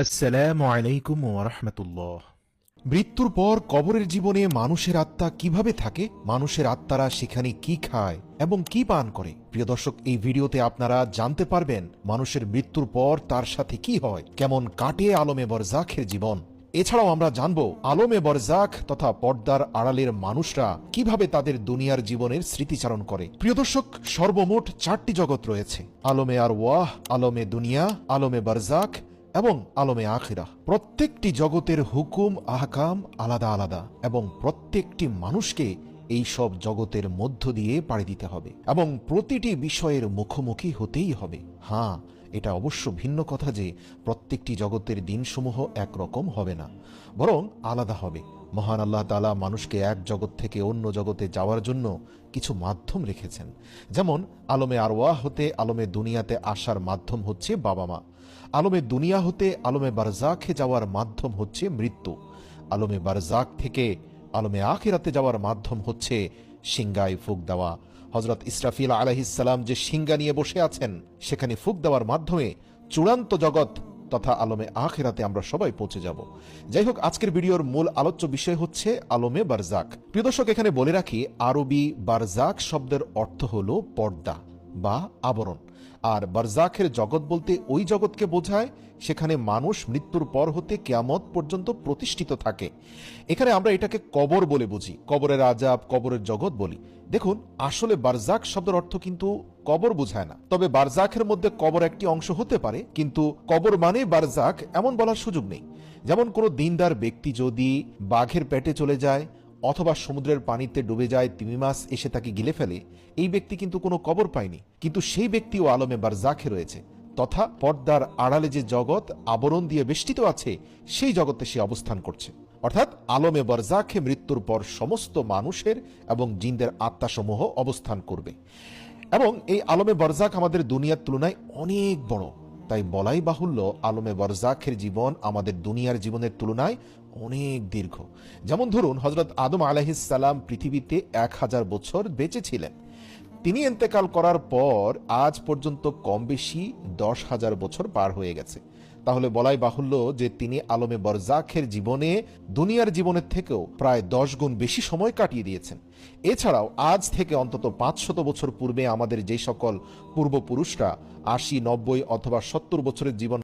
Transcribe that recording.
আসসালামু আলাইকুম ওয়া রাহমাতুল্লাহ। মৃত্যুর পর কবরের জীবনে মানুষের আত্মা কিভাবে থাকে, মানুষের আত্মারা সেখানে কি খায় এবং কি পান করে। প্রিয় দর্শক, এই ভিডিওতে আপনারা জানতে পারবেন মানুষের মৃত্যুর পর তার সাথে কি হয়, কেমন কাটে আলমে বরজাখের জীবন। এছাড়াও আমরা জানব আলমে বরজাখ তথা পর্দার আড়ালের মানুষরা কিভাবে তাদের দুনিয়ার জীবনের স্মৃতিচারণ করে। প্রিয় দর্শক, সর্বমোট 4টি জগৎ রয়েছে: আলমে আরওয়াহ, আলমে দুনিয়া, আলমে বরজাখ এবং আলমে আখিরাহ। প্রত্যেকটি জগতের হুকুম আহকাম আলাদা আলাদা এবং প্রত্যেকটি মানুষকে এই সব জগতের মধ্য দিয়ে পাড়ি দিতে হবে এবং প্রতিটি বিষয়ের মুখোমুখি হতেই হবে। হ্যাঁ, এটা অবশ্য ভিন্ন কথা যে প্রত্যেকটি জগতের দিনসমূহ একরকম হবে না, বরং আলাদা হবে। মহান আল্লাহ তাআলা মানুষকে এক জগৎ থেকে অন্য জগতে যাওয়ার জন্য কিছু মাধ্যম রেখেছেন। যেমন আলমে আরওয়াহ হতে আলমে দুনিয়াতে আসার মাধ্যম হচ্ছে বাবা মা, আলমে দুনিয়া হতে আলমে বারজাখে যাওয়ার মাধ্যম হচ্ছে মৃত্যু, আলমে বারজাখ থেকে আলমে আখিরাতে যাওয়ার মাধ্যম হচ্ছে সিংগায় ফুক দেওয়া। হযরত ইসরাফিল আলাইহিস সালাম যে সিংগা নিয়ে বসে আছেন, সেখানে ফুক দেওয়ার মাধ্যমে চূড়ান্ত জগৎ তথা আলমে আখিরাতে আমরা সবাই পৌঁছে যাব। যাই হোক, আজকের ভিডিওর মূল আলোচ্য বিষয় হচ্ছে আলমে বারজাখ। প্রিয় দর্শক, এখানে বলে রাখি, আরবি বারজাখ শব্দের অর্থ হলো পর্দা বা আবরণ, আর বারজাখের জগৎ বলতে ওই জগৎকে বোঝায় সেখানে মানুষ মৃত্যুর পর হতে কিয়ামত পর্যন্ত প্রতিষ্ঠিত থাকে। এখানে আমরা এটাকে কবর বলে বুঝি, কবরের আযাব, কবরের জগৎ বলি। দেখুন, আসলে বারজাখ শব্দের অর্থ কিন্তু কবর বোঝায় না, তবে বারজাখের মধ্যে কবর একটি অংশ হতে পারে, কিন্তু কবর মানে বারজাখ এমন বলার সুযোগ নেই। যেমন কোনো দিনদার ব্যক্তি যদি বাঘের পেটে চলে যায় অথবা সমুদ্রের পানিতে ডুবে যায়, তিমি মাছ এসে তাকে গিলে ফেলে, এই ব্যক্তি কিন্তু কোনো কবর পায়নি, কিন্তু সেই ব্যক্তিও আলমে বারজাখে রয়েছে, তথা পর্দার আড়ালে যে জগৎ আবরণ দিয়ে বেষ্টিত আছে সেই জগতে সে অবস্থান করছে। অর্থাৎ আলমে বারজাখে মৃত্যুর পর সমস্ত মানুষের এবং জিনদের আত্মাসমূহ অবস্থান করবে। এবং এই আলমে বারজাখ আমাদের দুনিয়ার তুলনায় অনেক বড়, তাই বলাই বাহুল্য আলমে বারজাখের জীবন আমাদের দুনিয়ার জীবনের তুলনায় অনেক দীর্ঘ। যেমন ধরুন, হযরত আদম আলাইহিস সালাম পৃথিবীতে 1000 বছর বেঁচে ছিলেন। তিনি ইন্তেকাল করার পর আজ পর্যন্ত কম বেশি 10,000 বছর পার হয়ে গেছে। তাহলে বলাই বাহুল্য যে তিনি আলমে বারজাখের জীবনে দুনিয়ার জীবনের থেকেও প্রায় 10 গুণ বেশি সময় কাটিয়ে দিয়েছেন। এছাড়াও আজ থেকে অন্তত 500 বছর পূর্বে আমাদের যে সকল পূর্বপুরুষরা 80, 90 অথবা 70 বছরের জীবন